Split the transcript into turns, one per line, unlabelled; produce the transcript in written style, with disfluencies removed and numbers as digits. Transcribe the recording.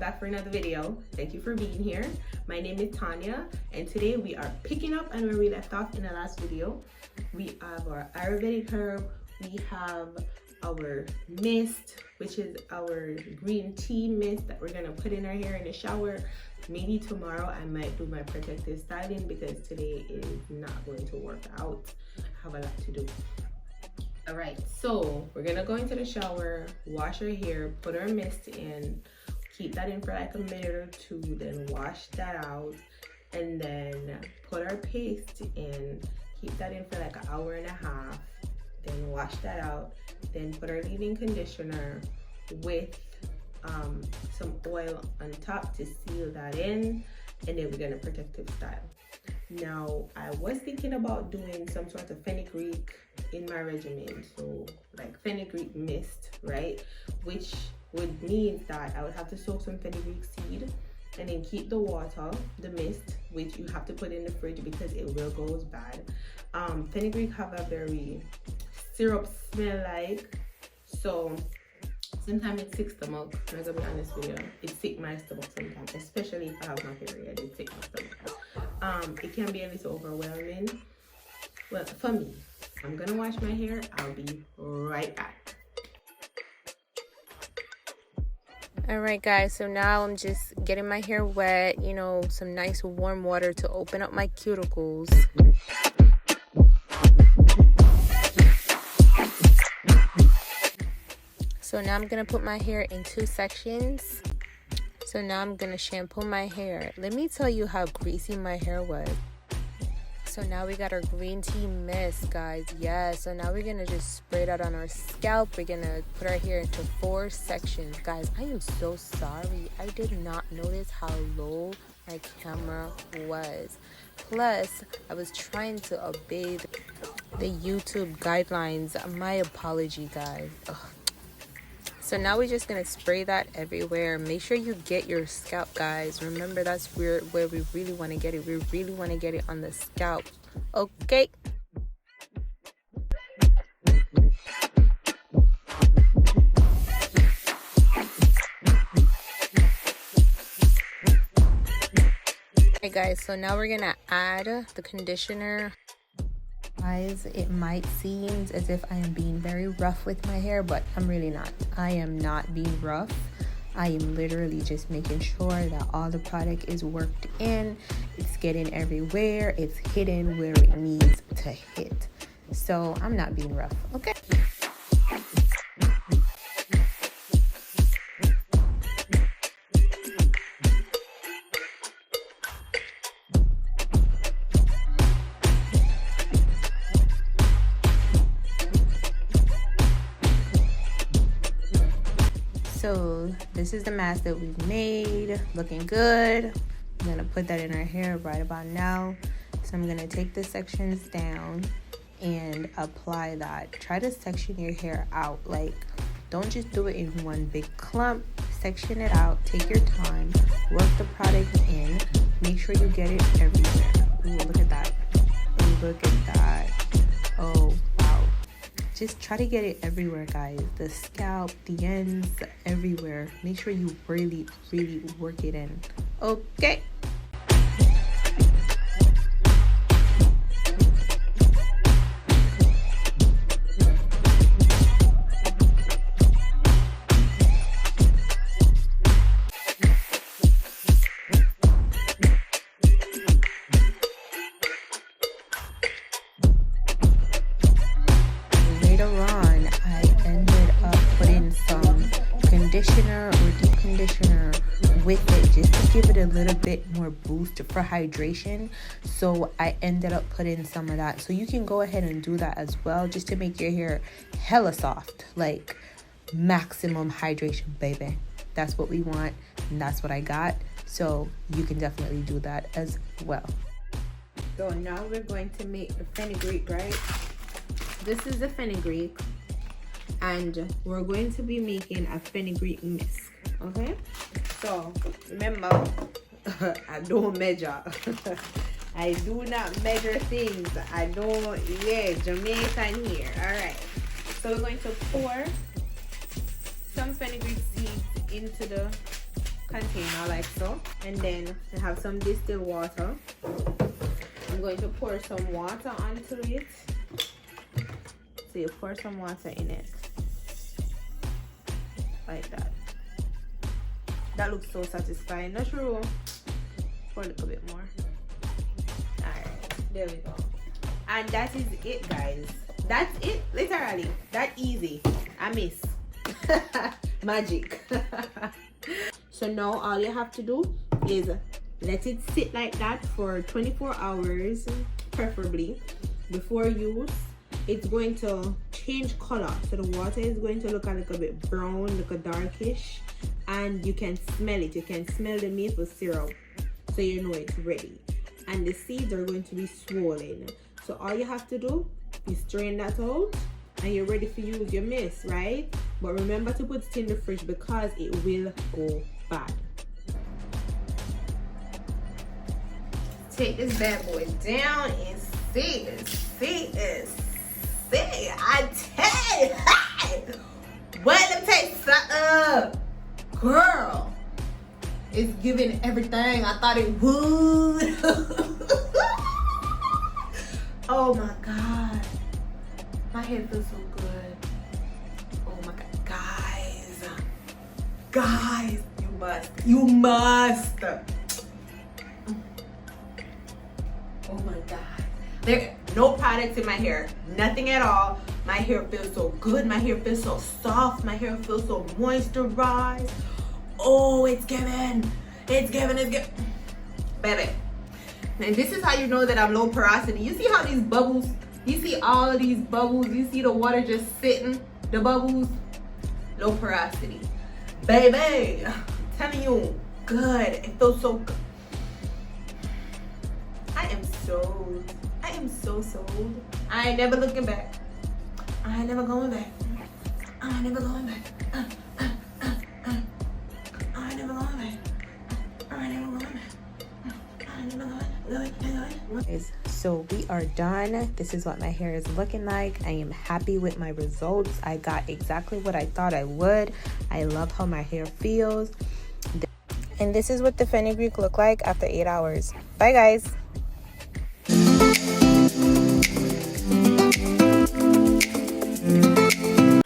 back for another video. Thank you for being here. My name is Tanya, and today we are picking up and where we left off in the last video. We have our Ayurvedic herb, we have our mist, which is our green tea mist that we're gonna put in our hair in the shower. Maybe tomorrow I might do my protective styling because today is not going to work out. I have a lot to do. All right, so we're gonna go into the shower, wash our hair, put our mist in, keep that in for like a minute or two, then wash that out, and then put our paste in, keep that in for like an hour and a half, then wash that out, then put our leave-in conditioner with some oil on top to seal that in, and then we're gonna protective style. Now, I was thinking about doing some sort of fenugreek in my regimen, so like fenugreek mist, right? Which would mean that I would have to soak some fenugreek seed and then keep the water, the mist, which you have to put in the fridge because it will go bad. Fenugreek have a very syrup smell like, so sometimes it sick stomach. I'm gonna be honest with you, it sick my stomach sometimes, especially if I have my period, it sick my stomach. It can be a little overwhelming. Well, for me, I'm gonna wash my hair. I'll be right back.
All right, guys, so now I'm just getting my hair wet, you know, some nice warm water to open up my cuticles. So now I'm gonna put my hair in 2 sections. So now I'm gonna shampoo my hair. Let me tell you how greasy my hair was. So now we got our green tea mist, guys. Yeah, so now we're gonna just spray that on our scalp. We're gonna put our hair into 4 sections. Guys, I am so sorry. I did not notice how low my camera was. Plus, I was trying to obey the YouTube guidelines. My apology, guys. Ugh. So now we're just gonna spray that everywhere. Make sure you get your scalp, guys. Remember, that's where we really want to get it. We really want to get it on the scalp. Okay. Okay, guys. So now we're gonna add the conditioner. Guys, it might seem as if I am being very rough with my hair, but I'm really not. I am not being rough. I am literally just making sure that all the product is worked in, it's getting everywhere, it's hidden where it needs to hit. So I'm not being rough, okay? So this is the mask that we've made, looking good. I'm gonna put that in our hair right about now. So I'm gonna take the sections down and apply that. Try to section your hair out, like don't just do it in one big clump. Section it out, take your time, work the product in, make sure you get it everywhere. Ooh, look at that. Ooh, look at that. Oh, just try to get it everywhere, guys. The scalp, the ends, everywhere. Make sure you really, really work it in. Okay. Conditioner or deep conditioner with it just to give it a little bit more boost for hydration. So I ended up putting some of that. So you can go ahead and do that as well, just to make your hair hella soft, like maximum hydration, baby. That's what we want, and that's what I got. So you can definitely do that as well.
So now we're going to make the fenugreek, right? This is the fenugreek, and we're going to be making a fenugreek mist. Okay, so remember, I don't measure. I do not measure things. I don't, yeah, Jamaican here. All right, so we're going to pour some fenugreek seeds into the container like so, and then I have some distilled water. I'm going to pour some water onto it. So you pour some water in it like that. That looks so satisfying. Not sure. Pour a little bit more. Alright, there we go. And that is it, guys. That's it, literally. That easy. I miss. Magic. So now all you have to do is let it sit like that for 24 hours, preferably. Before use, it's going to change color. So the water is going to look a little bit brown, look a darkish, and you can smell it. You can smell the maple syrup, so you know it's ready. And the seeds are going to be swollen. So all you have to do is strain that out, and you're ready to use your mist, right? But remember to put it in the fridge because it will go bad. Take this bad boy down and see. I tell you, hey, wait, let me take something. Girl, it's giving everything I thought it would. Oh my God, my hair feels so good. Oh my God, guys, you must. Oh my God, there no products in my hair, nothing at all. My hair feels so good. My hair feels so soft. My hair feels so moisturized. Oh, it's giving, baby. And this is how you know that I'm low porosity. You see how these bubbles, you see all of these bubbles, you see the water just sitting, the bubbles, low porosity. Baby, I'm telling you, good. It feels so good. I am so sold. I ain't never looking back. I ain't never going back. I ain't never going back. I ain't never going back. I ain't never going back. I ain't never going. So we are done. This is what my hair is looking like. I am happy with my results. I got exactly what I thought I would. I love how my hair feels.
And this is what the fenugreek look like after 8 hours. Bye, guys.